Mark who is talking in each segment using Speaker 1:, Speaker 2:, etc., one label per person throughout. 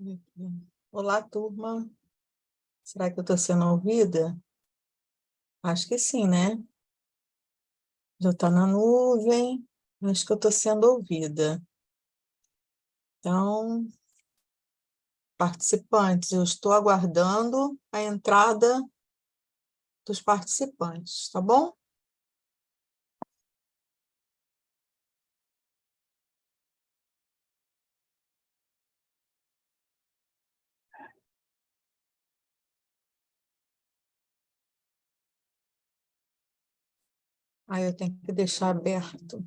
Speaker 1: Aqui. Olá, turma. Será que eu estou sendo ouvida? Acho que sim, né? Já está na nuvem. Acho que eu estou sendo ouvida. Então, participantes, eu estou aguardando a entrada dos participantes, tá bom? Aí eu tenho que deixar aberto.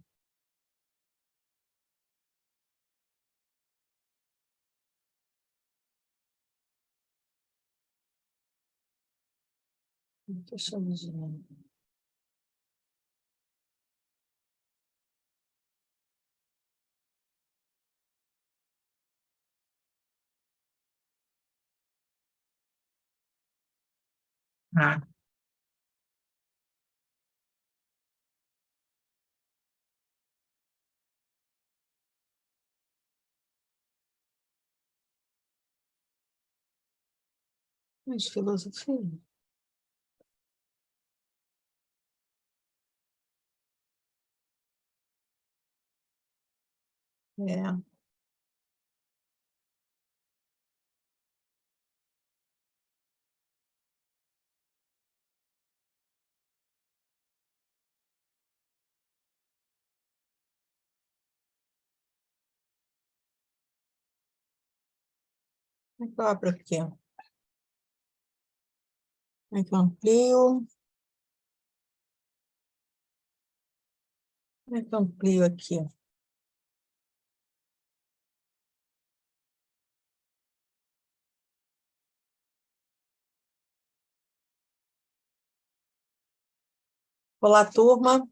Speaker 1: Deixa eu ver. Ah. Mas filosofia. É. Como é que eu abro aqui? Como é que eu amplio? Como é que eu amplio aqui? Olá, turma.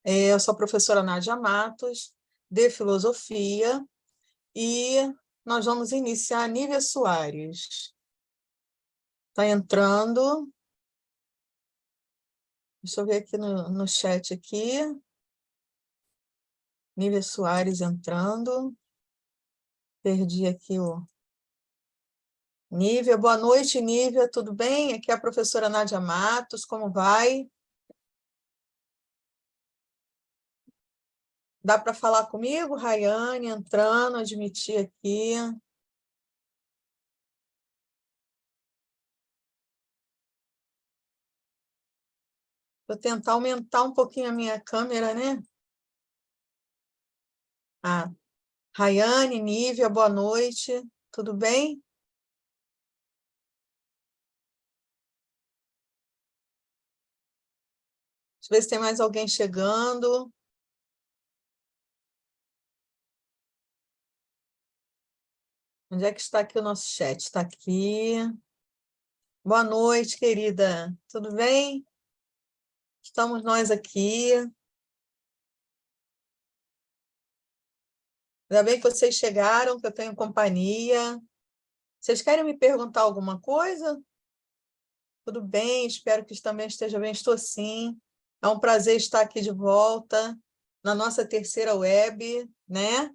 Speaker 1: Eu sou a professora Nádia Matos, de Filosofia, e nós vamos iniciar a Nívia Soares. Está entrando. Deixa eu ver aqui no chat aqui. Nívia Soares entrando. Perdi aqui o... Nívia, boa noite, Nívia, tudo bem? Aqui é a professora Nádia Matos, como vai? Dá para falar comigo? Rayane entrando, admitir aqui. Vou tentar aumentar um pouquinho a minha câmera, né? Ah, Rayane, Nívia, boa noite, tudo bem? Deixa eu ver se tem mais alguém chegando. Onde é que está aqui o nosso chat? Está aqui. Boa noite, querida. Tudo bem? Estamos nós aqui. Ainda bem que vocês chegaram, que eu tenho companhia. Vocês querem me perguntar alguma coisa? Tudo bem, espero que também esteja bem. Estou sim. É um prazer estar aqui de volta na nossa terceira web, né?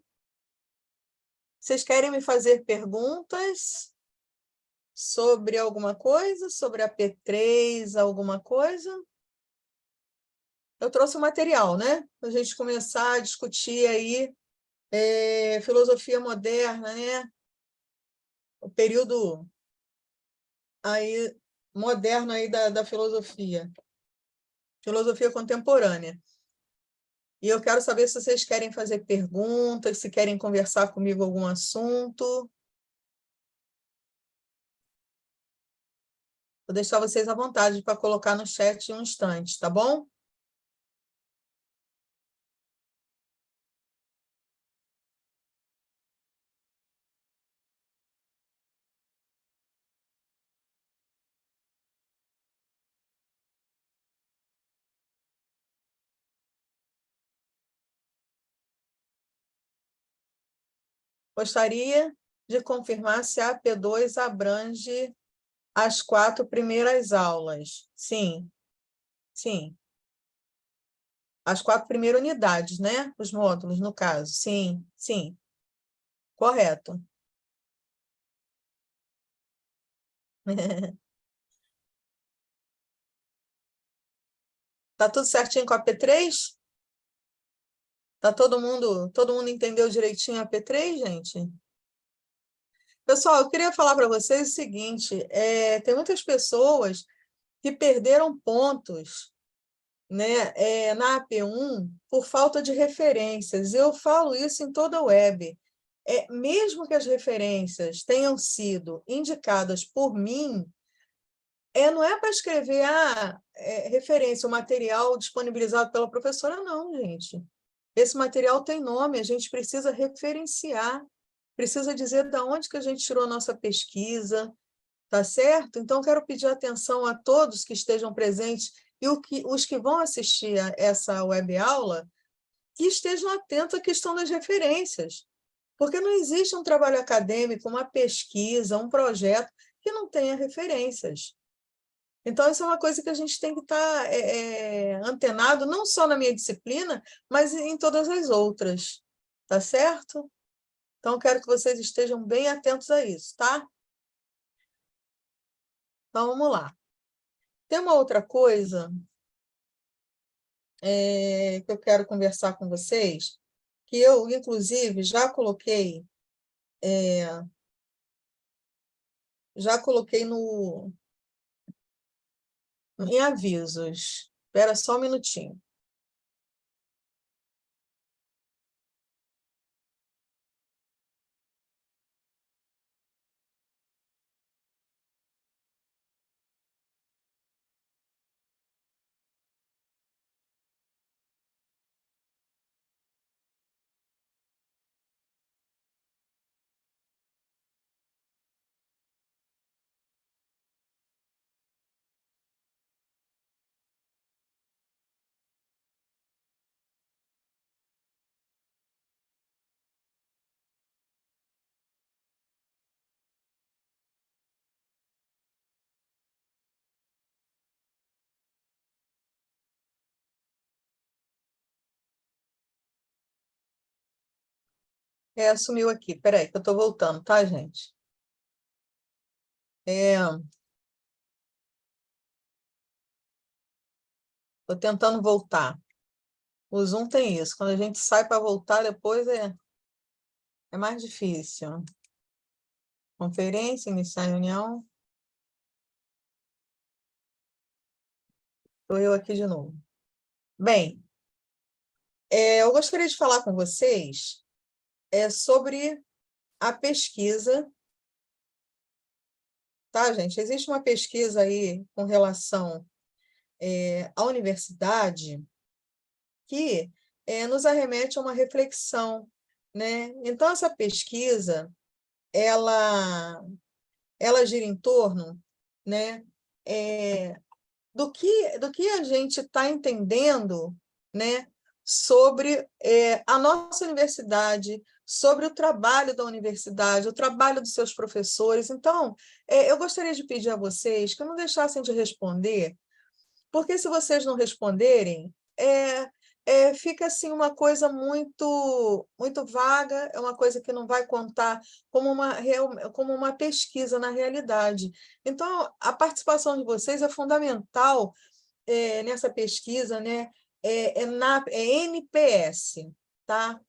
Speaker 1: Vocês querem me fazer perguntas sobre alguma coisa? Sobre a P3, alguma coisa? Eu trouxe o material, né? Para a gente começar a discutir aí filosofia moderna, né? O período aí moderno aí da filosofia, filosofia contemporânea. E eu quero saber se vocês querem fazer perguntas, se querem conversar comigo algum assunto. Vou deixar vocês à vontade para colocar no chat em um instante, tá bom? Gostaria de confirmar se a AP2 abrange as 4 primeiras aulas. Sim, sim. As 4 primeiras unidades, né? Os módulos, no caso. Sim, sim. Correto. Tá tudo certinho com a P3? Tá todo mundo entendeu direitinho a P3, gente? Pessoal, eu queria falar para vocês o seguinte, tem muitas pessoas que perderam pontos, né, na AP1 por falta de referências. Eu falo isso em toda a web. Mesmo que as referências tenham sido indicadas por mim, não é para escrever referência, o material disponibilizado pela professora, não, gente. Esse material tem nome, a gente precisa referenciar, precisa dizer de onde que a gente tirou a nossa pesquisa, tá certo? Então, quero pedir atenção a todos que estejam presentes e os que vão assistir a essa web-aula, que estejam atentos à questão das referências, porque não existe um trabalho acadêmico, uma pesquisa, um projeto que não tenha referências. Então, isso é uma coisa que a gente tem que estar antenado, não só na minha disciplina, mas em todas as outras, tá certo? Então, quero que vocês estejam bem atentos a isso, tá? Então, vamos lá. Tem uma outra coisa que eu quero conversar com vocês, que eu, inclusive, já coloquei em avisos. Espera só um minutinho. Sumiu aqui. Espera aí, que eu estou voltando, tá, gente? Estou tentando voltar. O Zoom tem isso. Quando a gente sai para voltar, depois é mais difícil. Conferência, iniciar a reunião. Estou eu aqui de novo. Bem, eu gostaria de falar com vocês sobre a pesquisa, tá, gente? Existe uma pesquisa aí com relação à universidade que nos arremete a uma reflexão, né? Então, essa pesquisa, ela gira em torno, né, do que a gente está entendendo, né, sobre a nossa universidade, sobre o trabalho da universidade, o trabalho dos seus professores. Então, eu gostaria de pedir a vocês que não deixassem de responder, porque se vocês não responderem, fica assim uma coisa muito vaga, é uma coisa que não vai contar como uma pesquisa na realidade. Então, a participação de vocês é fundamental nessa pesquisa, né? NPS, tá?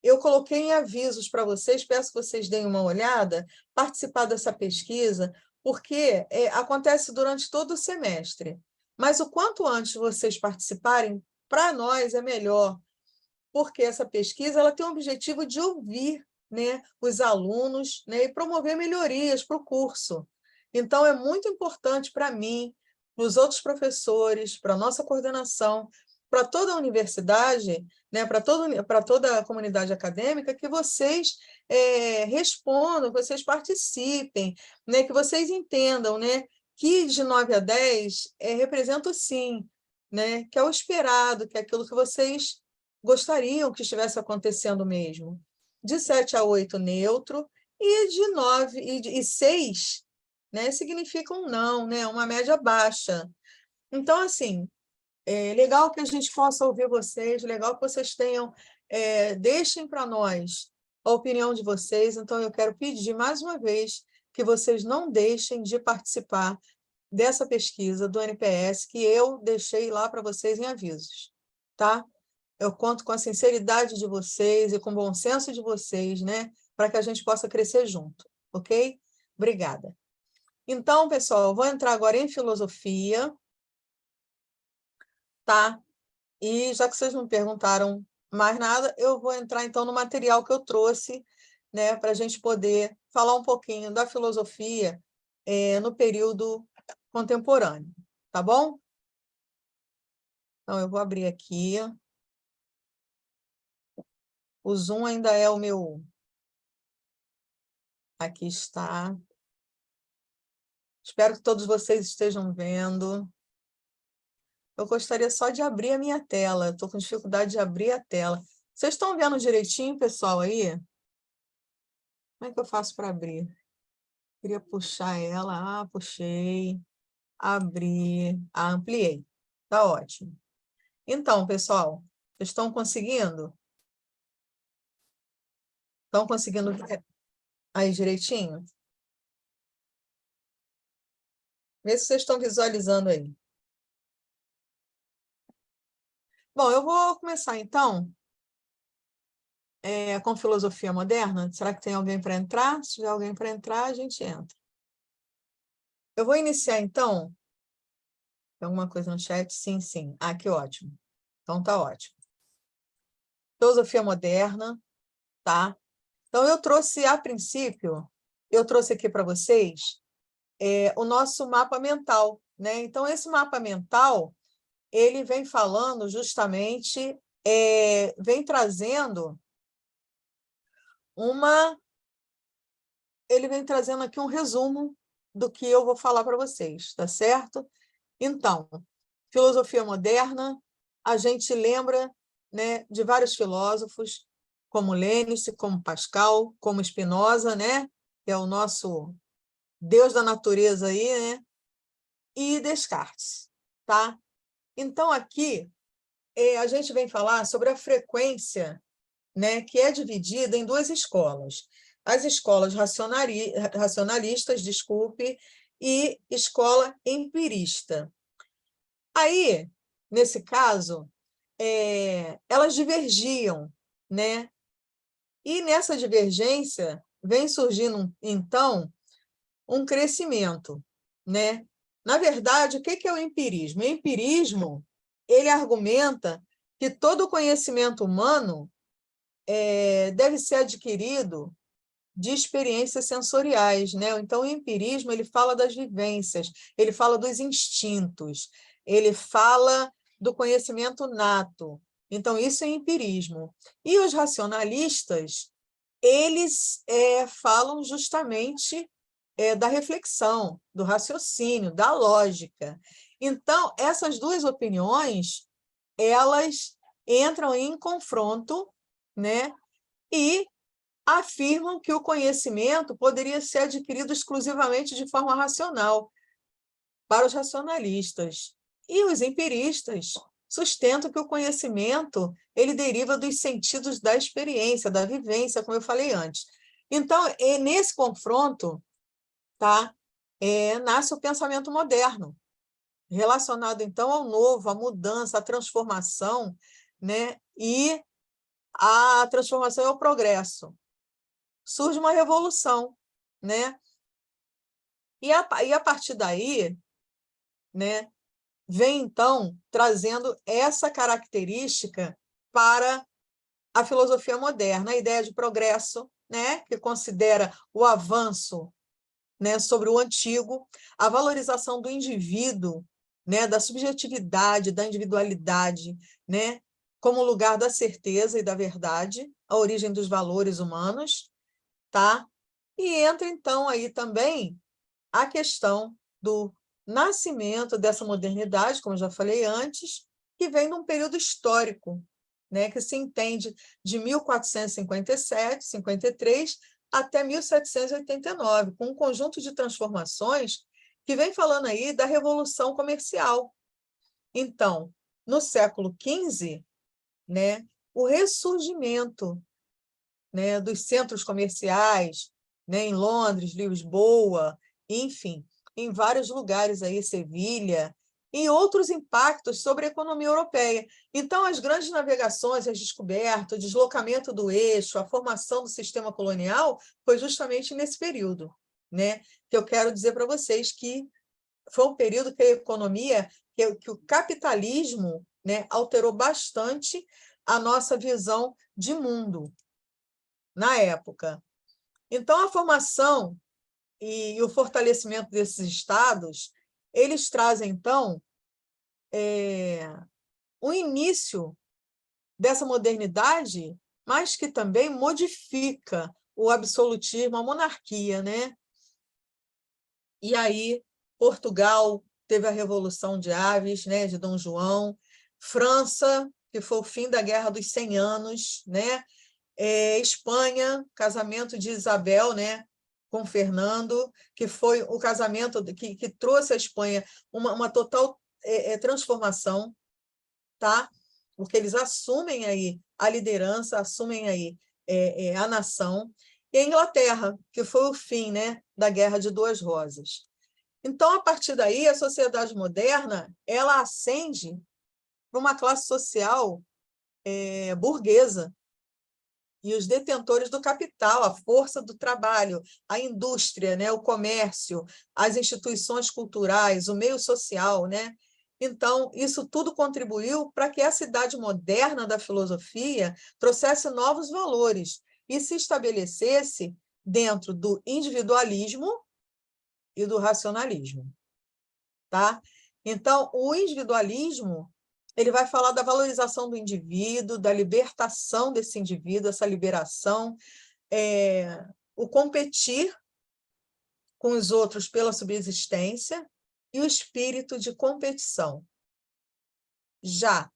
Speaker 1: Eu coloquei em avisos para vocês, peço que vocês deem uma olhada, participar dessa pesquisa, porque acontece durante todo o semestre. Mas o quanto antes vocês participarem, para nós é melhor, porque essa pesquisa ela tem o objetivo de ouvir, né, os alunos, né, e promover melhorias para o curso. Então, é muito importante para mim, para os outros professores, para a nossa coordenação, para toda a universidade, né, para toda a comunidade acadêmica, que vocês respondam, que vocês participem, né, que vocês entendam, né, que de 9 a 10 representa o sim, né, que é o esperado, que é aquilo que vocês gostariam que estivesse acontecendo mesmo. De 7 a 8, neutro, e de 9 e 6, né, significa um não, né, uma média baixa. Então, assim, é legal que a gente possa ouvir vocês, legal que vocês deixem para nós a opinião de vocês. Então, eu quero pedir mais uma vez que vocês não deixem de participar dessa pesquisa do NPS que eu deixei lá para vocês em avisos, tá? Eu conto com a sinceridade de vocês e com o bom senso de vocês, né? Para que a gente possa crescer junto, ok? Obrigada. Então, pessoal, eu vou entrar agora em filosofia, tá? E já que vocês não perguntaram mais nada, eu vou entrar então no material que eu trouxe, né, para a gente poder falar um pouquinho da filosofia no período contemporâneo, tá bom? Então, eu vou abrir aqui. O Zoom ainda é o meu... Aqui está. Espero que todos vocês estejam vendo. Eu gostaria só de abrir a minha tela. Estou com dificuldade de abrir a tela. Vocês estão vendo direitinho, pessoal, aí? Como é que eu faço para abrir? Queria puxar ela. Ah, puxei. Abrir. Ah, ampliei. Tá ótimo. Então, pessoal, vocês estão conseguindo? Estão conseguindo ver aí direitinho? Vê se vocês estão visualizando aí. Bom, eu vou começar, então, com filosofia moderna. Será que tem alguém para entrar? Se tiver alguém para entrar, a gente entra. Eu vou iniciar, então. Tem alguma coisa no chat? Sim, sim. Ah, que ótimo. Então, tá ótimo. Filosofia moderna, tá? Então, eu trouxe, a princípio, eu trouxe aqui para vocês o nosso mapa mental, né? Então, esse mapa mental, ele vem falando justamente, vem trazendo ele vem trazendo aqui um resumo do que eu vou falar para vocês, tá certo? Então, filosofia moderna, a gente lembra, né, de vários filósofos, como Leibniz, como Pascal, como Spinoza, né, que é o nosso Deus da natureza aí, né, e Descartes, tá? Então, aqui, a gente vem falar sobre a frequência, né, que é dividida em duas escolas. As escolas racionalistas, desculpe, e escola empirista. Aí, nesse caso, elas divergiam, né? E nessa divergência vem surgindo, então, um crescimento, né? Na verdade, o que é o empirismo? O empirismo, ele argumenta que todo conhecimento humano deve ser adquirido de experiências sensoriais, né? Então, o empirismo, ele fala das vivências, ele fala dos instintos, ele fala do conhecimento nato. Então, isso é empirismo. E os racionalistas, eles falam justamente da reflexão, do raciocínio, da lógica. Então, essas duas opiniões, elas entram em confronto, né? E afirmam que o conhecimento poderia ser adquirido exclusivamente de forma racional para os racionalistas. E os empiristas sustentam que o conhecimento ele deriva dos sentidos da experiência, da vivência, como eu falei antes. Então, nesse confronto, tá, nasce o pensamento moderno, relacionado, então, ao novo, à mudança, à transformação, né, e a transformação é o progresso. Surge uma revolução, né? E a partir daí, né, vem, então, trazendo essa característica para a filosofia moderna, a ideia de progresso, né, que considera o avanço, né, sobre o antigo, a valorização do indivíduo, né, da subjetividade, da individualidade, né, como lugar da certeza e da verdade, a origem dos valores humanos, tá? E entra, então, aí também a questão do nascimento dessa modernidade, como eu já falei antes, que vem num período histórico, né, que se entende de 1457, 53 até 1789, com um conjunto de transformações que vem falando aí da Revolução Comercial. Então, no século XV, né, o ressurgimento, né, dos centros comerciais, né? Em Londres, Lisboa, enfim, em vários lugares aí, Sevilha, e outros impactos sobre a economia europeia. Então, as grandes navegações, as descobertas, o deslocamento do eixo, a formação do sistema colonial foi justamente nesse período, né? Que eu quero dizer para vocês que foi um período que a economia, que o capitalismo, né, alterou bastante a nossa visão de mundo na época. Então, a formação e o fortalecimento desses estados, eles trazem, então, o início dessa modernidade, mas que também modifica o absolutismo, a monarquia, né? E aí, Portugal teve a Revolução de Aves, né, de Dom João, França, que foi o fim da Guerra dos 100 Anos, né? Espanha, casamento de Isabel, né, com Fernando, que foi o casamento que trouxe à Espanha uma total transformação, tá? Porque eles assumem aí a liderança, assumem aí a nação. E a Inglaterra, que foi o fim, né, da Guerra de Duas Rosas. Então, a partir daí, a sociedade moderna ela ascende para uma classe social burguesa, e os detentores do capital, a força do trabalho, a indústria, né, o comércio, as instituições culturais, o meio social, né? Então, isso tudo contribuiu para que a cidade moderna da filosofia trouxesse novos valores e se estabelecesse dentro do individualismo e do racionalismo, tá? Então, o individualismo ele vai falar da valorização do indivíduo, da libertação desse indivíduo, essa liberação, o competir com os outros pela subsistência e o espírito de competição. Já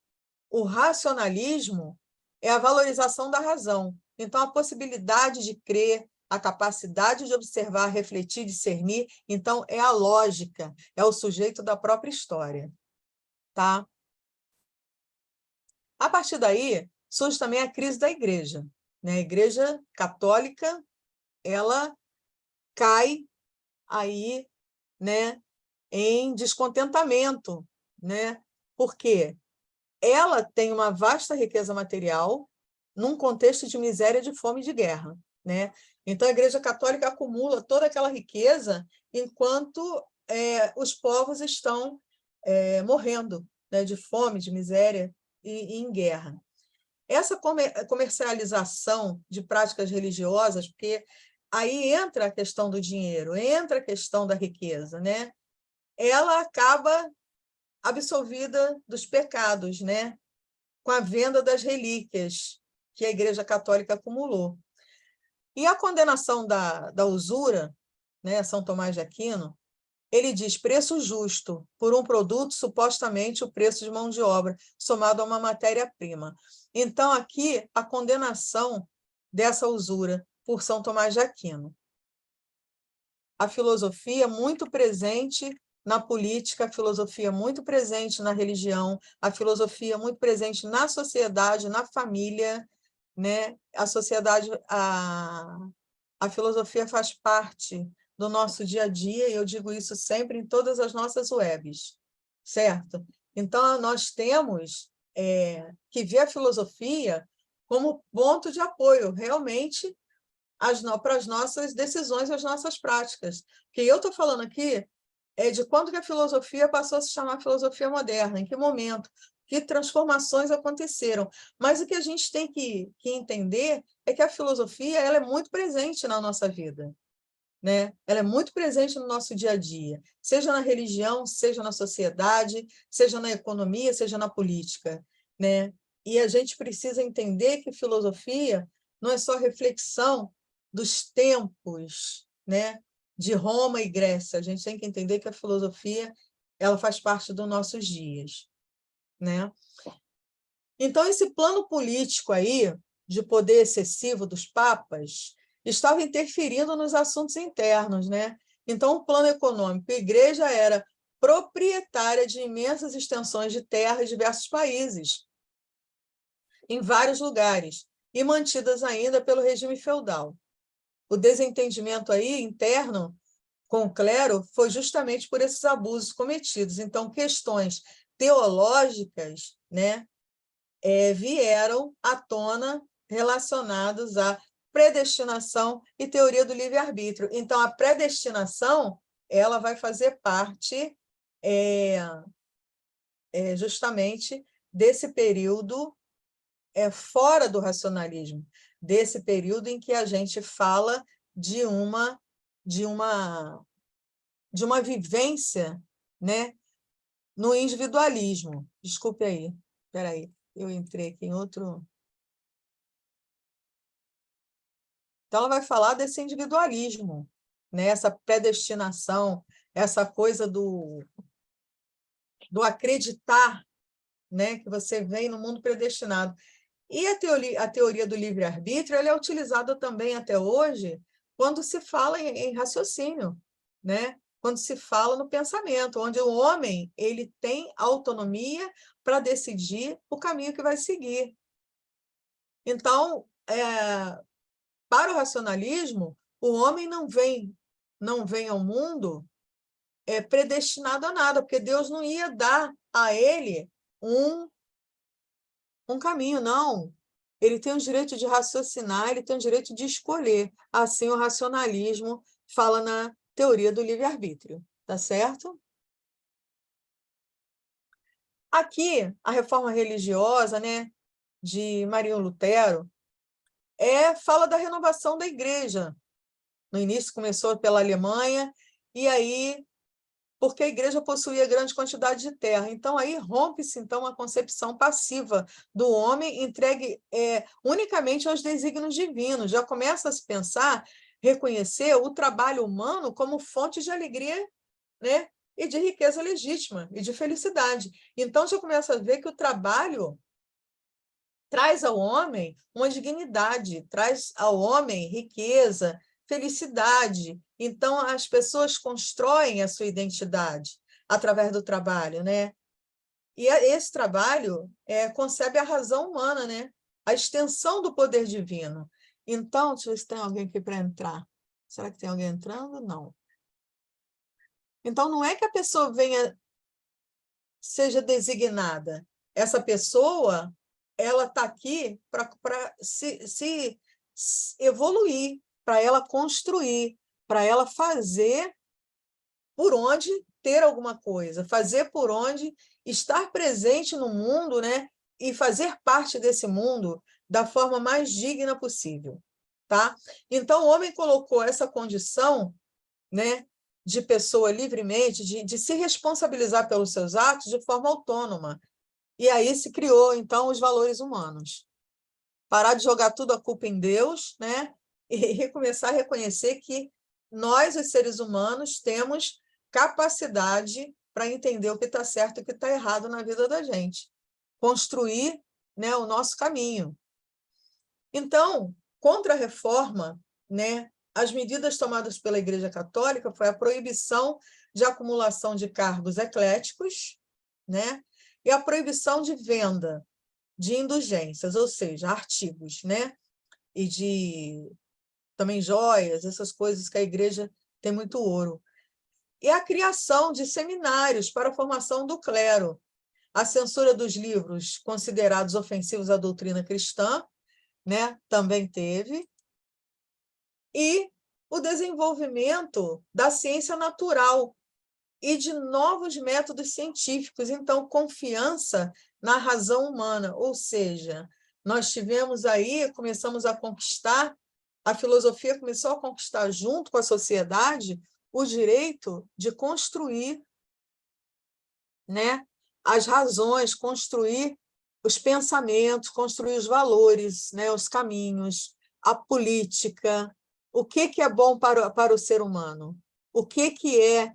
Speaker 1: o racionalismo é a valorização da razão. Então, a possibilidade de crer, a capacidade de observar, refletir, discernir, então, é a lógica, é o sujeito da própria história. Tá? A partir daí, surge também a crise da igreja, né? A igreja católica, ela cai aí, né, em descontentamento, né? Porque ela tem uma vasta riqueza material num contexto de miséria, de fome e de guerra, né? Então, a Igreja Católica acumula toda aquela riqueza enquanto os povos estão morrendo, né, de fome, de miséria e em guerra. Essa comercialização de práticas religiosas, porque aí entra a questão do dinheiro, entra a questão da riqueza, né? Ela acaba absolvida dos pecados, né? Com a venda das relíquias que a Igreja Católica acumulou. E a condenação da usura, né? São Tomás de Aquino, ele diz preço justo por um produto, supostamente o preço de mão de obra, somado a uma matéria-prima. Então, aqui, a condenação dessa usura por São Tomás de Aquino. A filosofia muito presente na política, a filosofia muito presente na religião, a filosofia muito presente na sociedade, na família, né? A sociedade, a filosofia faz parte do nosso dia a dia, e eu digo isso sempre em todas as nossas webs, certo? Então, nós temos que ver a filosofia como ponto de apoio, realmente, para as nossas decisões, as nossas práticas. Porque eu estou falando aqui de quando que a filosofia passou a se chamar filosofia moderna, em que momento, que transformações aconteceram. Mas o que a gente tem que entender é que a filosofia ela é muito presente na nossa vida, né? Ela é muito presente no nosso dia a dia, seja na religião, seja na sociedade, seja na economia, seja na política, né? E a gente precisa entender que filosofia não é só reflexão dos tempos, né, de Roma e Grécia. A gente tem que entender que a filosofia ela faz parte dos nossos dias, né? Então, esse plano político aí, de poder excessivo dos papas, estava interferindo nos assuntos internos, né? Então, o plano econômico, a igreja era proprietária de imensas extensões de terra em diversos países, em vários lugares, e mantidas ainda pelo regime feudal. o desentendimento aí interno com o clero foi justamente por esses abusos cometidos. Então, questões teológicas, né, vieram à tona relacionadas à predestinação e teoria do livre-arbítrio. Então, a predestinação ela vai fazer parte justamente desse período fora do racionalismo, desse período em que a gente fala de uma vivência, né, no individualismo. Desculpe aí, espera aí, eu entrei aqui em outro... Então, ela vai falar desse individualismo, né, essa predestinação, essa coisa do acreditar, né, que você vem no mundo predestinado. E a teoria do livre-arbítrio ela é utilizada também até hoje quando se fala em raciocínio, né? Quando se fala no pensamento, onde o homem ele tem autonomia para decidir o caminho que vai seguir. Então, para o racionalismo, o homem não vem ao mundo predestinado a nada, porque Deus não ia dar a ele um caminho, não. Ele tem o direito de raciocinar, ele tem o direito de escolher. Assim, o racionalismo fala na teoria do livre-arbítrio, tá certo? Aqui, a reforma religiosa, né, de Marinho Lutero fala da renovação da igreja. No início começou pela Alemanha, e aí porque a igreja possuía grande quantidade de terra. Então, aí rompe-se então a concepção passiva do homem entregue unicamente aos desígnios divinos. Já começa a se pensar, reconhecer o trabalho humano como fonte de alegria, né, e de riqueza legítima, e de felicidade. Então, já começa a ver que o trabalho traz ao homem uma dignidade, traz ao homem riqueza, felicidade. Então, as pessoas constroem a sua identidade através do trabalho, né? E esse trabalho concebe a razão humana, né? A extensão do poder divino. Então, deixa eu ver se tem alguém aqui para entrar. Será que tem alguém entrando? Não. Então, não é que a pessoa seja designada. Essa pessoa ela está aqui para se evoluir, para ela construir, para ela fazer por onde ter alguma coisa, fazer por onde estar presente no mundo, né? E fazer parte desse mundo da forma mais digna possível. Tá? Então, o homem colocou essa condição, né, de pessoa livremente, de se responsabilizar pelos seus atos de forma autônoma. E aí se criou, então, os valores humanos. Parar de jogar tudo a culpa em Deus, né? E começar a reconhecer que nós, os seres humanos, temos capacidade para entender o que está certo e o que está errado na vida da gente. Construir, né, o nosso caminho. Então, contra a reforma, né, as medidas tomadas pela Igreja Católica foi a proibição de acumulação de cargos ecléticos, né, e a proibição de venda de indulgências, ou seja, artigos, né, e de também joias, essas coisas que a Igreja tem muito ouro. E a criação de seminários para a formação do clero, a censura dos livros considerados ofensivos à doutrina cristã, né, também teve, e o desenvolvimento da ciência natural e de novos métodos científicos. Então, confiança na razão humana, ou seja, nós tivemos aí, começamos a conquistar, a filosofia começou a conquistar junto com a sociedade o direito de construir, né, as razões, construir os pensamentos, construir os valores, né, os caminhos, a política, o que é bom para o ser humano, o que é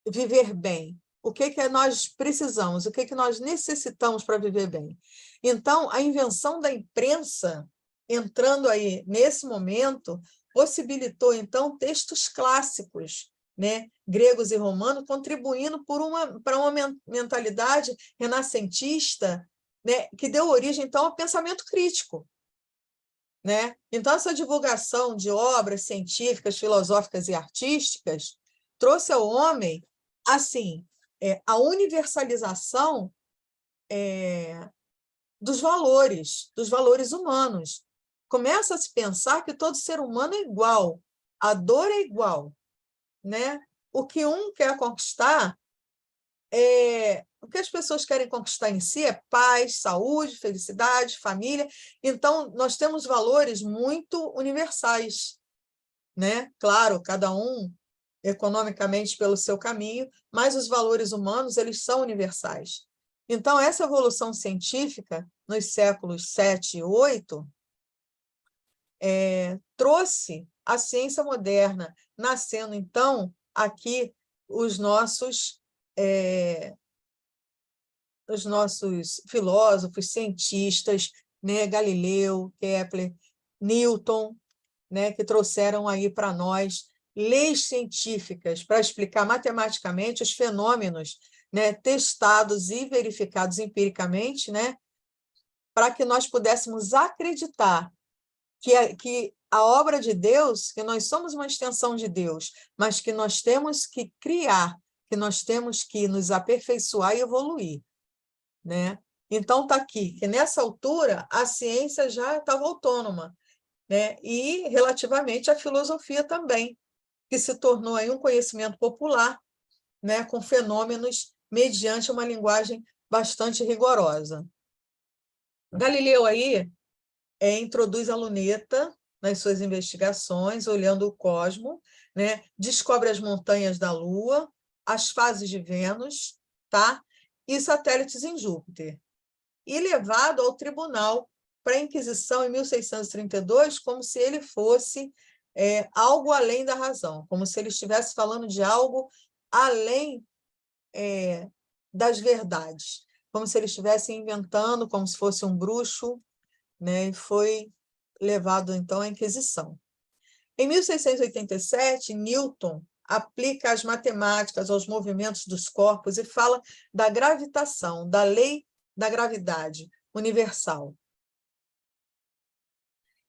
Speaker 1: viver bem, o que nós precisamos, o que nós necessitamos para viver bem. Então, a invenção da imprensa, entrando aí nesse momento, possibilitou, então, textos clássicos, né, gregos e romanos, contribuindo para uma mentalidade renascentista, né, que deu origem, então, ao pensamento crítico. né? Então, essa divulgação de obras científicas, filosóficas e artísticas trouxe ao homem, assim, a universalização dos valores humanos. Começa a se pensar que todo ser humano é igual, a dor é igual, né? O que um quer conquistar o que as pessoas querem conquistar em si é paz, saúde, felicidade, família. Então, nós temos valores muito universais, né? Claro, cada um economicamente pelo seu caminho, mas os valores humanos, eles são universais. Então, essa evolução científica, nos séculos 7 e 8, trouxe a ciência moderna, nascendo, então, aqui os nossos filósofos, cientistas, né? Galileu, Kepler, Newton, né? Que trouxeram aí para nós leis científicas para explicar matematicamente os fenômenos, né? Testados e verificados empiricamente, né? Para que nós pudéssemos acreditar que a obra de Deus, que nós somos uma extensão de Deus, mas que nós temos que criar, que nós temos que nos aperfeiçoar e evoluir, né? Então, está aqui, que nessa altura a ciência já estava autônoma, né? E relativamente à filosofia também, que se tornou aí um conhecimento popular, né? Com fenômenos mediante uma linguagem bastante rigorosa. Galileu aí introduz a luneta nas suas investigações, olhando o cosmo, né? Descobre as montanhas da Lua, as fases de Vênus, tá? E satélites em Júpiter. E levado ao tribunal para a Inquisição em 1632, como se ele fosse algo além da razão, como se ele estivesse falando de algo além das verdades, como se ele estivesse inventando, como se fosse um bruxo, né? E foi levado, então, à Inquisição. Em 1687, Newton aplica as matemáticas aos movimentos dos corpos e fala da gravitação, da lei da gravidade universal.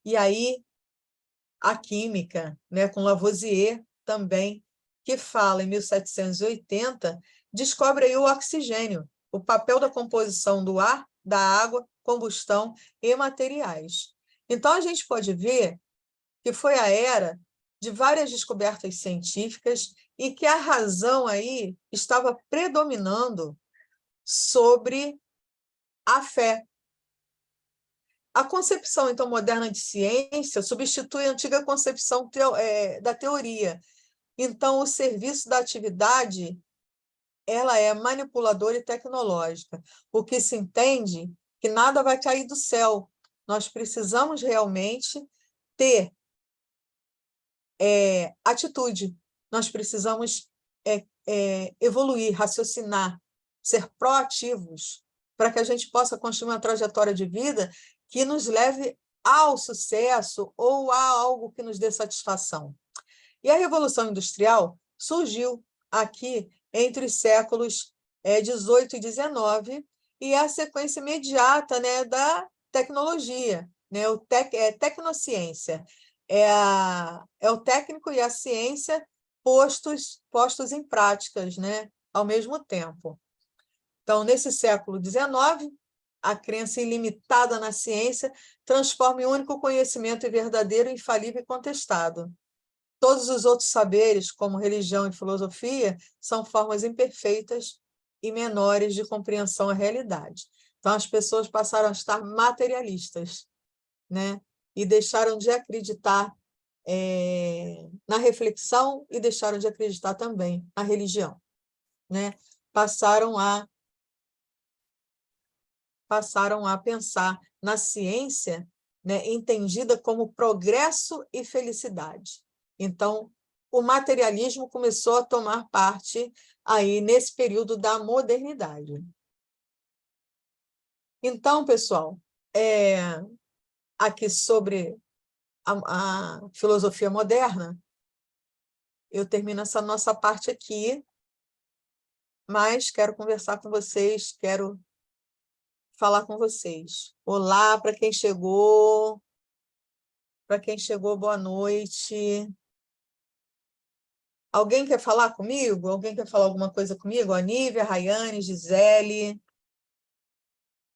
Speaker 1: E aí, a química, né, com Lavoisier também, que fala, em 1780, descobre aí o oxigênio, o papel da composição do ar, da água, combustão e materiais. Então, a gente pode ver que foi a era de várias descobertas científicas e que a razão aí estava predominando sobre a fé. A concepção, então, moderna de ciência substitui a antiga concepção da teoria. Então, o serviço da atividade ela é manipuladora e tecnológica, o que se entende que nada vai cair do céu. Nós precisamos realmente ter atitude, nós precisamos evoluir, raciocinar, ser proativos, para que a gente possa construir uma trajetória de vida que nos leve ao sucesso ou a algo que nos dê satisfação. E a Revolução Industrial surgiu aqui entre os séculos 18 e 19, e é a sequência imediata, né, da tecnologia, né, tecnociência. É o técnico e a ciência postos em práticas, né, ao mesmo tempo. Então, nesse século XIX, a crença ilimitada na ciência transforma em único conhecimento verdadeiro, infalível e contestado. Todos os outros saberes, como religião e filosofia, são formas imperfeitas e menores de compreensão à realidade. Então, as pessoas passaram a estar materialistas, né? E deixaram de acreditar na reflexão e deixaram de acreditar também na religião, né? Passaram a pensar na ciência, né, entendida como progresso e felicidade. Então, o materialismo começou a tomar parte aí nesse período da modernidade. Então, pessoal, aqui sobre a filosofia moderna, eu termino essa nossa parte aqui, mas quero conversar com vocês, quero falar com vocês. Olá para quem chegou. Para quem chegou, boa noite. Alguém quer falar comigo? Alguém quer falar alguma coisa comigo? Anívia, Rayane, Gisele.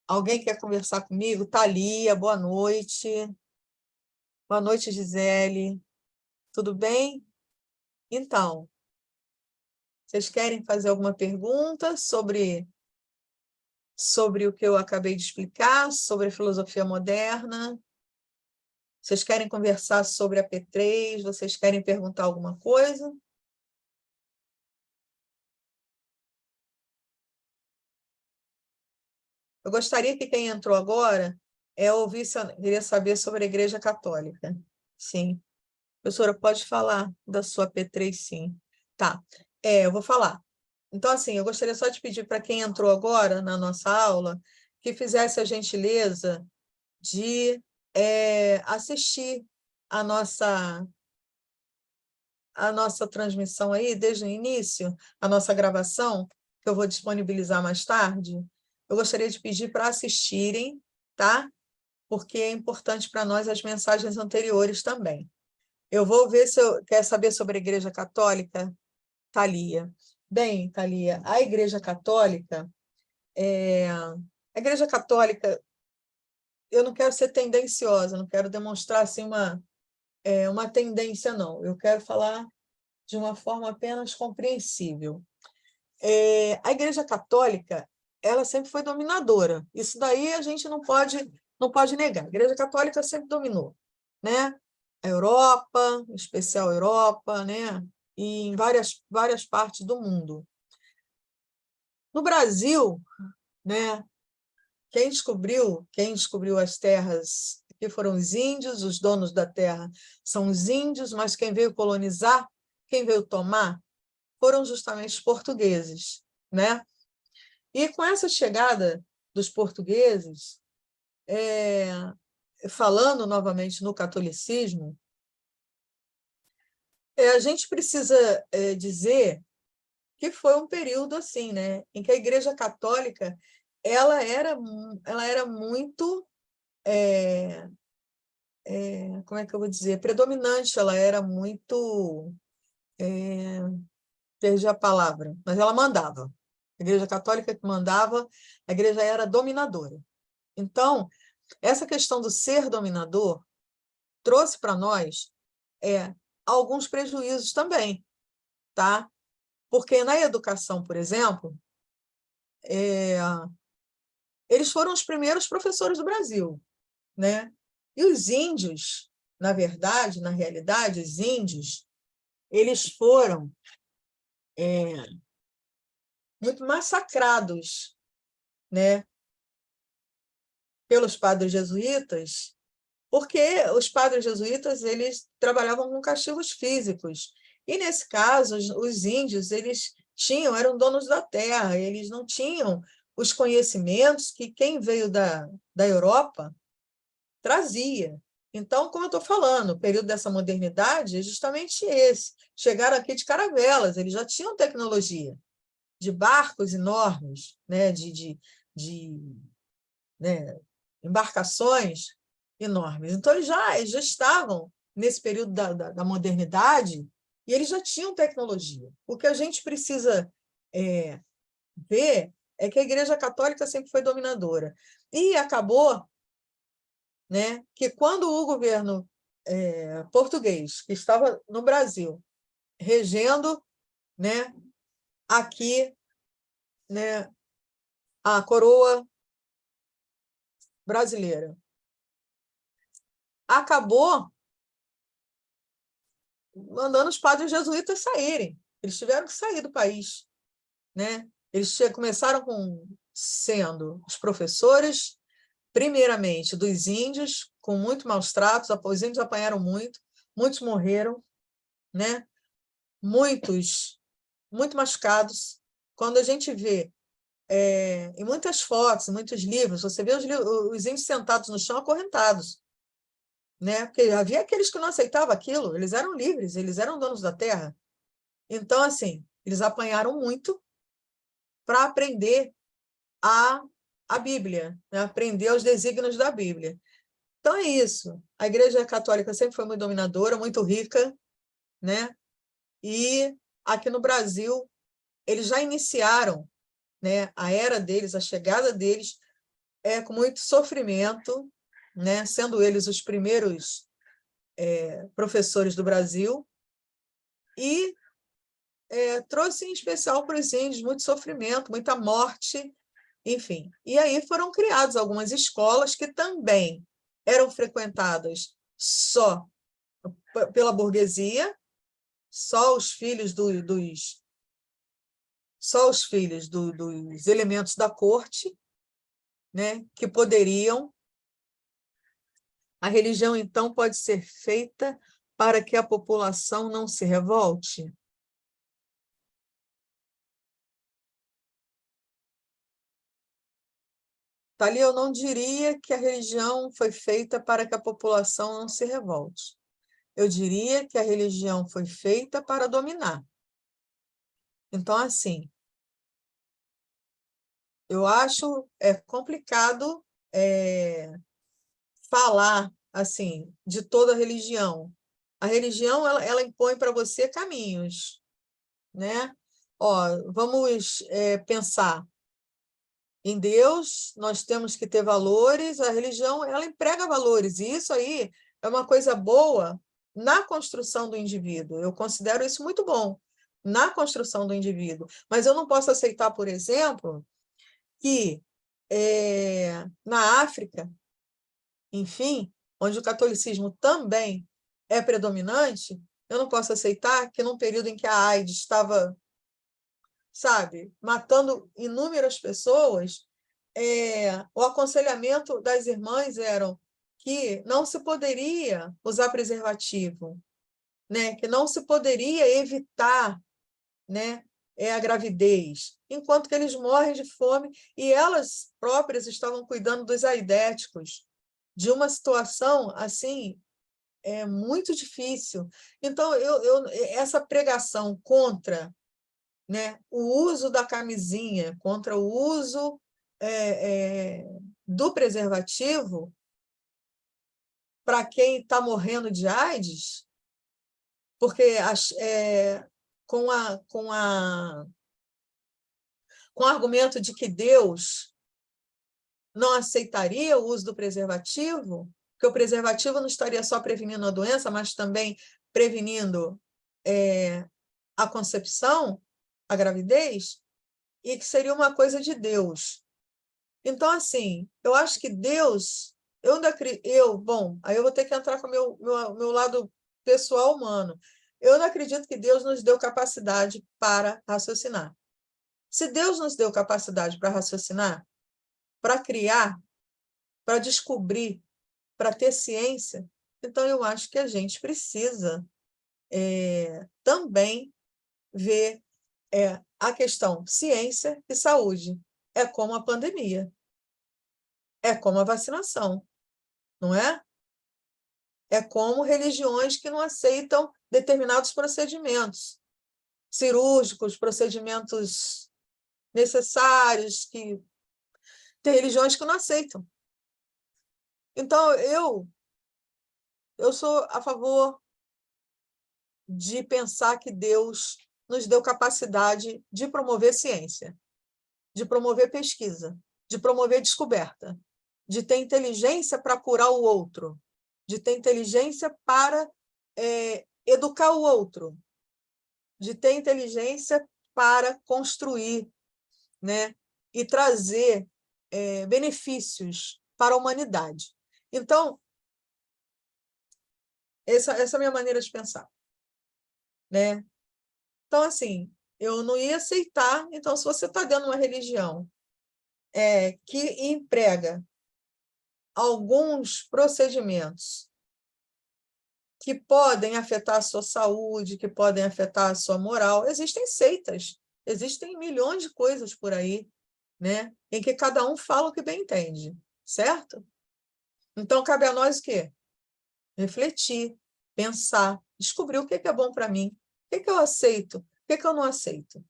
Speaker 1: Alguém quer conversar comigo? Thalia, boa noite. Boa noite, Gisele. Tudo bem? Então, vocês querem fazer alguma pergunta sobre o que eu acabei de explicar, sobre a filosofia moderna? Vocês querem conversar sobre a P3? Vocês querem perguntar alguma coisa? Eu gostaria que quem entrou agora queria saber sobre a Igreja Católica. Sim. Professora, pode falar da sua P3, sim. Tá. Eu vou falar. Então, assim, eu gostaria só de pedir para quem entrou agora na nossa aula que fizesse a gentileza de assistir a nossa transmissão aí, desde o início, a nossa gravação, que eu vou disponibilizar mais tarde. Eu gostaria de pedir para assistirem, tá? Porque é importante para nós as mensagens anteriores também. Eu vou ver se eu quer saber sobre a Igreja Católica, Thalia. Bem, Thalia, a Igreja Católica, eu não quero ser tendenciosa, não quero demonstrar assim uma tendência, não. Eu quero falar de uma forma apenas compreensível. A Igreja Católica, ela sempre foi dominadora. Isso daí a gente não pode negar. A Igreja Católica sempre dominou, né? A Europa, em especial a Europa, né? E em várias partes do mundo. No Brasil, né? Quem descobriu as terras que foram os índios, os donos da terra são os índios, mas quem veio colonizar, quem veio tomar, foram justamente os portugueses, né? E com essa chegada dos portugueses, falando novamente no catolicismo, a gente precisa dizer que foi um período assim, né, em que a Igreja Católica ela era muito, como é que eu vou dizer, predominante, ela era muito, perdi a palavra, mas ela mandava. A Igreja Católica que mandava, a Igreja era dominadora. Então, essa questão do ser dominador trouxe para nós alguns prejuízos também, tá? Porque na educação, por exemplo, eles foram os primeiros professores do Brasil, né? E os índios, na verdade, na realidade, os índios, eles foram muito massacrados, né, pelos padres jesuítas, porque os padres jesuítas eles trabalhavam com castigos físicos. E, nesse caso, os índios eram donos da terra, eles não tinham os conhecimentos que quem veio da Europa trazia. Então, como eu estou falando, o período dessa modernidade é justamente esse. Chegaram aqui de caravelas, eles já tinham tecnologia, de barcos enormes, né, né, embarcações enormes. Então, eles já estavam nesse período da modernidade e eles já tinham tecnologia. O que a gente precisa ver é que a Igreja Católica sempre foi dominadora. E acabou, né, que quando o governo português, que estava no Brasil, regendo, né, aqui, né, a coroa brasileira, acabou mandando os padres jesuítas saírem. Eles tiveram que sair do país, né? Eles começaram sendo os professores, primeiramente, dos índios, com muito maus tratos. Os índios apanharam muito, muitos morreram, né? Muitos muito machucados. Quando a gente vê em muitas fotos, em muitos livros, você vê os índios sentados no chão acorrentados, né? Porque havia aqueles que não aceitavam aquilo, eles eram livres, eles eram donos da terra. Então, assim, eles apanharam muito para aprender a Bíblia, né? Aprender os desígnios da Bíblia. Então é isso. A Igreja Católica sempre foi muito dominadora, muito rica, né? E aqui no Brasil, eles já iniciaram, né, a era deles, a chegada deles, com muito sofrimento, né? Sendo eles os primeiros professores do Brasil, e trouxe em especial para os índios muito sofrimento, muita morte, enfim. E aí foram criadas algumas escolas que também eram frequentadas só pela burguesia, só os filhos dos elementos da corte, né, que poderiam. A religião, então, pode ser feita para que a população não se revolte? Thalia, eu não diria que a religião foi feita para que a população não se revolte. Eu diria que a religião foi feita para dominar. Então, assim, eu acho complicado falar assim de toda a religião. A religião ela impõe para você caminhos, né? Ó, vamos pensar em Deus, nós temos que ter valores, a religião ela emprega valores, e isso aí é uma coisa boa na construção do indivíduo. Eu considero isso muito bom na construção do indivíduo. Mas eu não posso aceitar, por exemplo, que na África, enfim, onde o catolicismo também é predominante, eu não posso aceitar que num período em que a AIDS estava, sabe, matando inúmeras pessoas, o aconselhamento das irmãs era que não se poderia usar preservativo, né? Que não se poderia evitar, né, a gravidez, enquanto que eles morrem de fome e elas próprias estavam cuidando dos aidéticos, de uma situação assim muito difícil. Então, essa pregação contra, né, o uso da camisinha, contra o uso do preservativo para quem está morrendo de AIDS, porque com o argumento de que Deus não aceitaria o uso do preservativo, que o preservativo não estaria só prevenindo a doença, mas também prevenindo a concepção, a gravidez, e que seria uma coisa de Deus. Então, assim, eu acho que Deus, bom, aí eu vou ter que entrar com o meu lado pessoal humano. Eu não acredito que Deus nos deu capacidade para raciocinar. Se Deus nos deu capacidade para raciocinar, para criar, para descobrir, para ter ciência, então eu acho que a gente precisa também ver a questão ciência e saúde. É como a pandemia, é como a vacinação, não é? É como religiões que não aceitam determinados procedimentos cirúrgicos, procedimentos necessários, que tem religiões que não aceitam. Então, eu sou a favor de pensar que Deus nos deu capacidade de promover ciência, de promover pesquisa, de promover descoberta, de ter inteligência para curar o outro, de ter inteligência para educar o outro, de ter inteligência para construir, né, e trazer benefícios para a humanidade. Então, essa é a minha maneira de pensar, né? Então, assim, eu não ia aceitar. Então, se você está dentro de uma religião que emprega alguns procedimentos que podem afetar a sua saúde, que podem afetar a sua moral, existem seitas, existem milhões de coisas por aí, né, em que cada um fala o que bem entende, certo? Então, cabe a nós o quê? Refletir, pensar, descobrir o que é bom para mim, o que eu aceito, o que eu não aceito.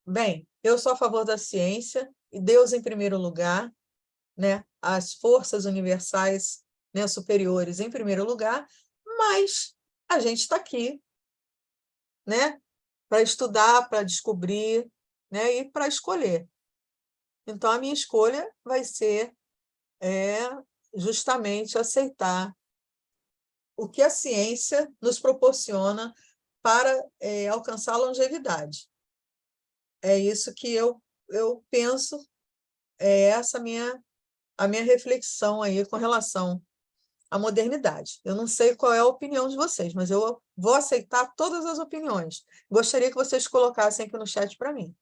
Speaker 1: Bem, eu sou a favor da ciência, e Deus em primeiro lugar, né, as forças universais, né, superiores em primeiro lugar, mas a gente está aqui, né, para estudar, para descobrir, né, e para escolher. Então, a minha escolha vai ser justamente aceitar o que a ciência nos proporciona para alcançar a longevidade. É isso que eu penso, é essa a minha reflexão aí com relação à modernidade. Eu não sei qual é a opinião de vocês, mas eu vou aceitar todas as opiniões. Gostaria que vocês colocassem aqui no chat para mim.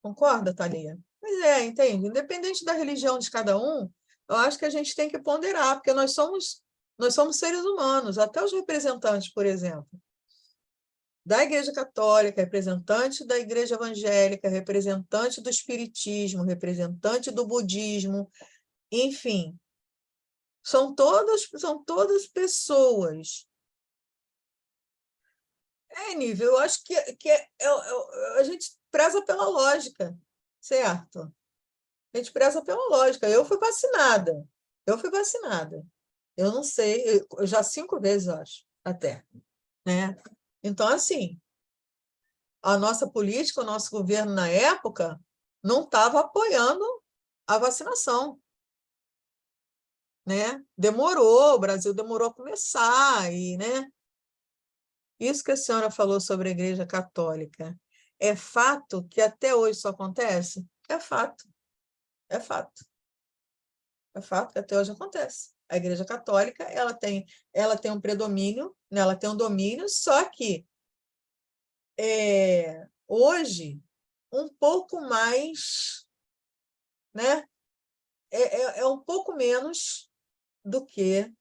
Speaker 1: Concorda, Thalia? Pois é, entende? Independente da religião de cada um, eu acho que a gente tem que ponderar, porque nós somos seres humanos, até os representantes, por exemplo, da Igreja Católica, representante da Igreja Evangélica, representante do Espiritismo, representante do Budismo, enfim, são todas pessoas. Nível, eu acho a gente preza pela lógica, certo? A gente preza pela lógica. Eu fui vacinada. Eu não sei, eu já 5 vezes, eu acho, até, né? Então, assim, a nossa política, o nosso governo na época não estava apoiando a vacinação, né? Demorou, o Brasil demorou a começar, e, né? Isso que a senhora falou sobre a Igreja Católica, é fato que até hoje isso acontece? É fato, é fato. É fato que até hoje acontece. A Igreja Católica ela tem um predomínio, né? Ela tem um domínio, só que hoje um pouco mais, né? É um pouco menos do que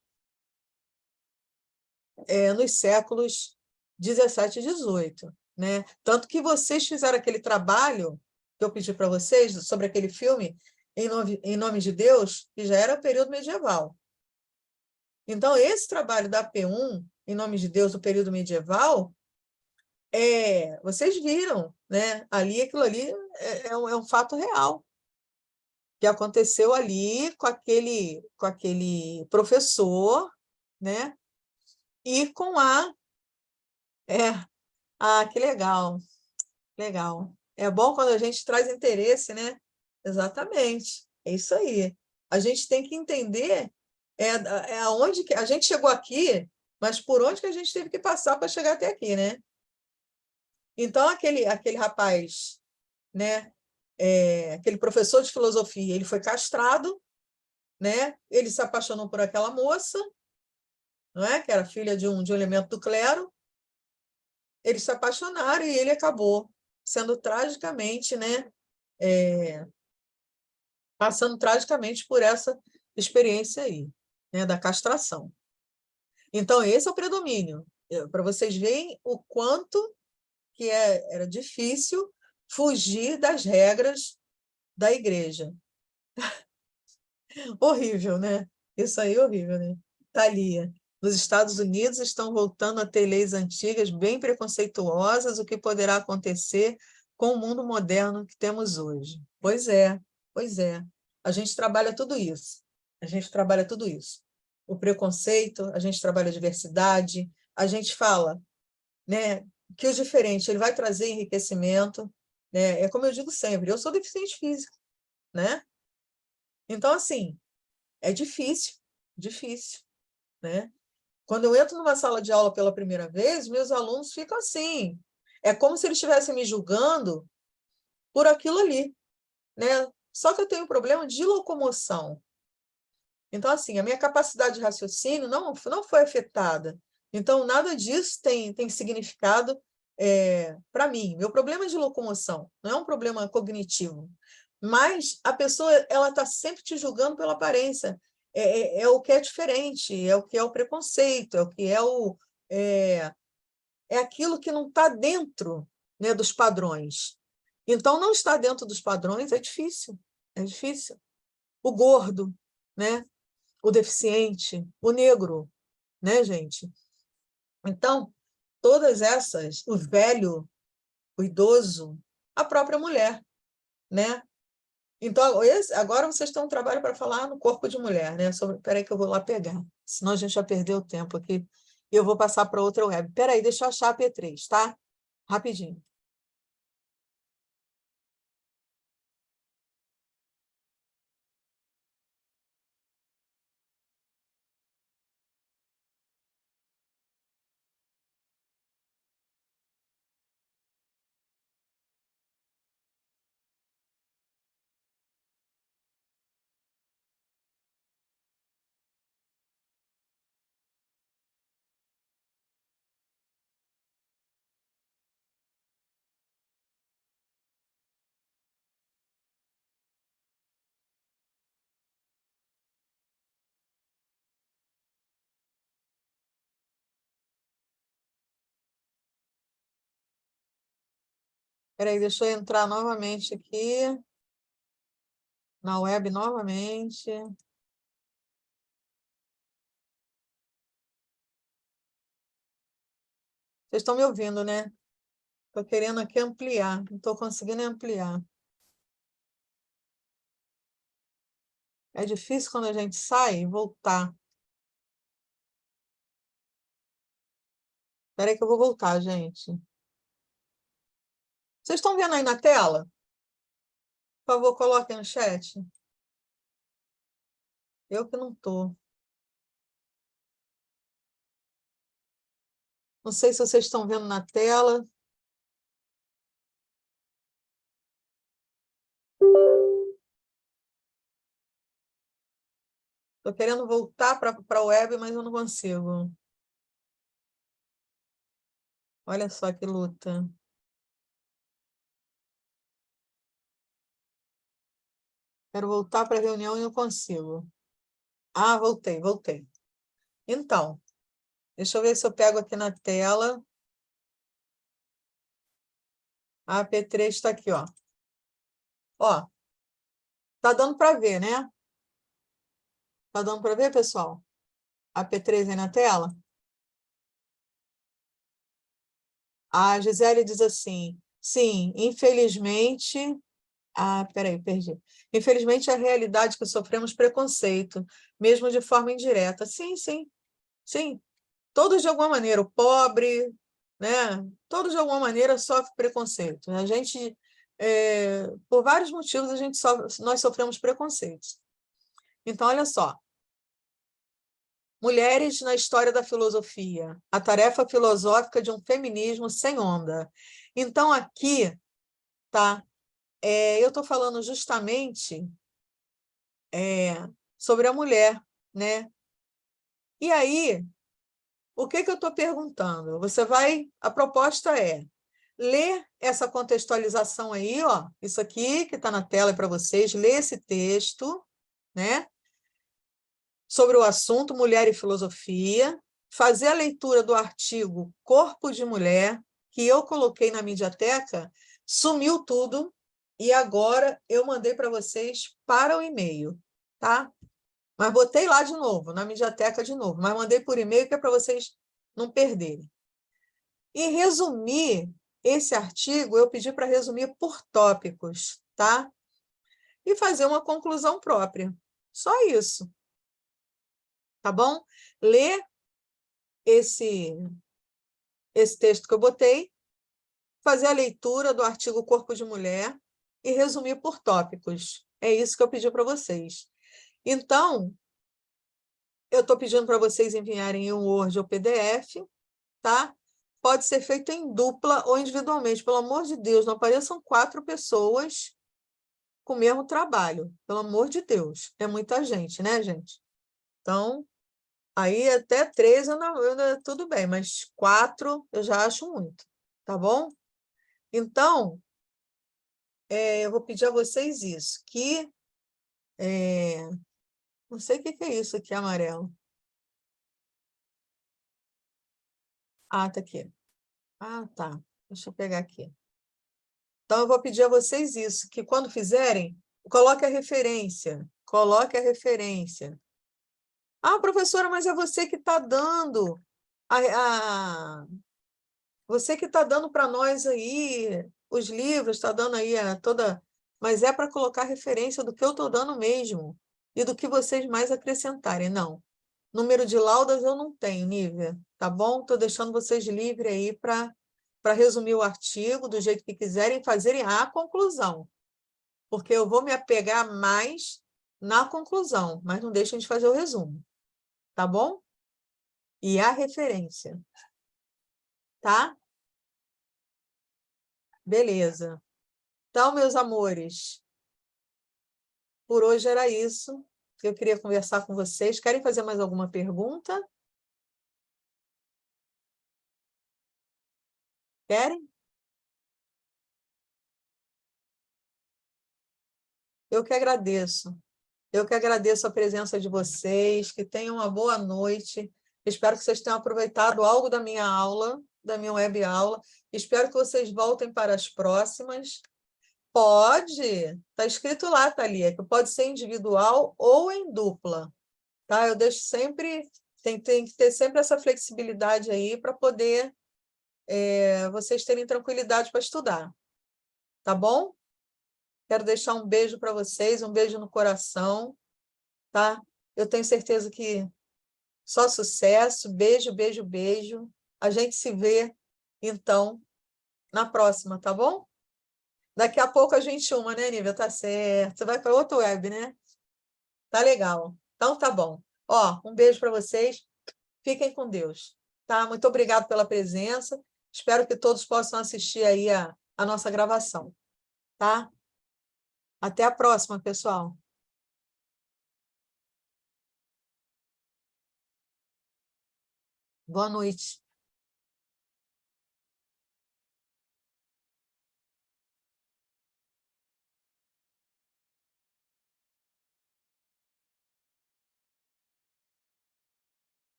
Speaker 1: nos séculos 17 e 18, né? Tanto que vocês fizeram aquele trabalho que eu pedi para vocês sobre aquele filme Em Nome de Deus, que já era período medieval. Então, esse trabalho da P1, Em Nome de Deus, do período medieval, vocês viram, né? Aquilo ali é um fato real, que aconteceu ali com aquele professor, né? E com É, que legal, legal. É bom quando a gente traz interesse, né? Exatamente, é isso aí. A gente tem que entender aonde que a gente chegou aqui, mas por onde que a gente teve que passar para chegar até aqui, né? Então, aquele rapaz, né? Aquele professor de filosofia, ele foi castrado, né? Ele se apaixonou por aquela moça, não é? Que era filha de um elemento do clero. Eles se apaixonaram e ele acabou sendo tragicamente, né? Passando tragicamente por essa experiência aí, né? Da castração. Então, esse é o predomínio. Para vocês verem o quanto que era difícil fugir das regras da igreja. Horrível, né? Isso aí é horrível, né? Thalia, nos Estados Unidos estão voltando a ter leis antigas bem preconceituosas, o que poderá acontecer com o mundo moderno que temos hoje. Pois é, pois é. A gente trabalha tudo isso. A gente trabalha tudo isso. O preconceito, a gente trabalha a diversidade, a gente fala, né, que o diferente ele vai trazer enriquecimento, né? É como eu digo sempre, eu sou deficiente físico, né? Então, assim, é difícil, difícil, né? Quando eu entro numa sala de aula pela primeira vez, meus alunos ficam assim. É como se eles estivessem me julgando por aquilo ali, né? Só que eu tenho um problema de locomoção. Então, assim, a minha capacidade de raciocínio não foi afetada. Então, nada disso tem significado para mim. Meu problema é de locomoção, não é um problema cognitivo. Mas a pessoa ela está sempre te julgando pela aparência. É o que é diferente, é o que é o preconceito, é o que é aquilo que não está dentro, né, dos padrões. Então, não estar dentro dos padrões é difícil, é difícil. O gordo, né? O deficiente, o negro, né, gente? Então, todas essas, o velho, o idoso, a própria mulher, né? Então, agora vocês têm um trabalho para falar no corpo de mulher, né? Espera aí que eu vou lá pegar, senão a gente vai perder o tempo aqui. E eu vou passar para outra web. Espera aí, deixa eu achar a P3, tá? Rapidinho. Espera aí, deixa eu entrar novamente aqui, na web novamente. Vocês estão me ouvindo, né? Estou querendo aqui ampliar, não estou conseguindo ampliar. É difícil quando a gente sai e voltar. Espera aí que eu vou voltar, gente. Vocês estão vendo aí na tela? Por favor, coloquem no chat. Eu que não estou. Não sei se vocês estão vendo na tela. Estou querendo voltar para a web, mas eu não consigo. Olha só que luta. Quero voltar para a reunião e não consigo. Ah, voltei, voltei. Então, deixa eu ver se eu pego aqui na tela. A P3 está aqui, ó. Ó, tá dando para ver, né? Tá dando para ver, pessoal? A P3 aí na tela? A Gisele diz assim, sim, infelizmente... Ah, peraí, perdi. Infelizmente, é a realidade que sofremos preconceito, mesmo de forma indireta. Sim, sim, sim. Todos de alguma maneira, o pobre, né? Todos de alguma maneira sofrem preconceito. A gente, por vários motivos, nós sofremos preconceitos. Então, olha só. Mulheres na história da filosofia. A tarefa filosófica de um feminismo sem onda. Então, aqui, tá? Eu estou falando justamente sobre a mulher, né? E aí, o que eu estou perguntando? A proposta é ler essa contextualização aí, ó, isso aqui que está na tela é para vocês, ler esse texto, né? Sobre o assunto Mulher e Filosofia, fazer a leitura do artigo Corpo de Mulher, que eu coloquei na Mediateca, sumiu tudo, e agora eu mandei para vocês para o e-mail, tá? Mas botei lá de novo, na Mediateca de novo, mas mandei por e-mail que é para vocês não perderem. E resumir esse artigo, eu pedi para resumir por tópicos, tá? E fazer uma conclusão própria. Só isso. Tá bom? Ler esse texto que eu botei, fazer a leitura do artigo Corpo de Mulher e resumir por tópicos. É isso que eu pedi para vocês. Então, eu estou pedindo para vocês enviarem em um Word ou PDF, tá? Pode ser feito em dupla ou individualmente. Pelo amor de Deus, não apareçam 4 pessoas com o mesmo trabalho. Pelo amor de Deus. É muita gente, né, gente? Então, aí até 3 tudo bem, mas 4 eu já acho muito, tá bom? Então, eu vou pedir a vocês isso, que... não sei o que é isso aqui, amarelo. Ah, tá aqui. Ah, tá. Deixa eu pegar aqui. Então, eu vou pedir a vocês isso, que quando fizerem, coloque a referência. Coloque a referência. Ah, professora, mas é você que está dando. Você que está dando para nós aí os livros, está dando aí toda... Mas é para colocar referência do que eu estou dando mesmo. E do que vocês mais acrescentarem. Não. Número de laudas eu não tenho, Nívia. Tá bom? Estou deixando vocês livres aí para resumir o artigo do jeito que quiserem, fazerem a conclusão. Porque eu vou me apegar mais na conclusão, mas não deixem de fazer o resumo. Tá bom? E a referência. Tá? Beleza. Então, meus amores, por hoje era isso que eu queria conversar com vocês. Querem fazer mais alguma pergunta? Querem? Eu que agradeço. Eu que agradeço a presença de vocês, que tenham uma boa noite. Espero que vocês tenham aproveitado algo da minha aula, da minha web aula. Espero que vocês voltem para as próximas. Pode, está escrito lá, Thalia, que pode ser individual ou em dupla. Tá? Eu deixo sempre, tem que ter sempre essa flexibilidade aí para poder vocês terem tranquilidade para estudar. Tá bom? Quero deixar um beijo para vocês, um beijo no coração. Tá? Eu tenho certeza que só sucesso. Beijo, beijo, beijo. A gente se vê, então, na próxima, tá bom? Daqui a pouco a gente uma, né, Nívia? Tá certo. Você vai para outra web, né? Tá legal. Então, tá bom. Ó, um beijo para vocês. Fiquem com Deus. Tá? Muito obrigado pela presença. Espero que todos possam assistir aí a nossa gravação. Tá? Até a próxima, pessoal. Boa noite.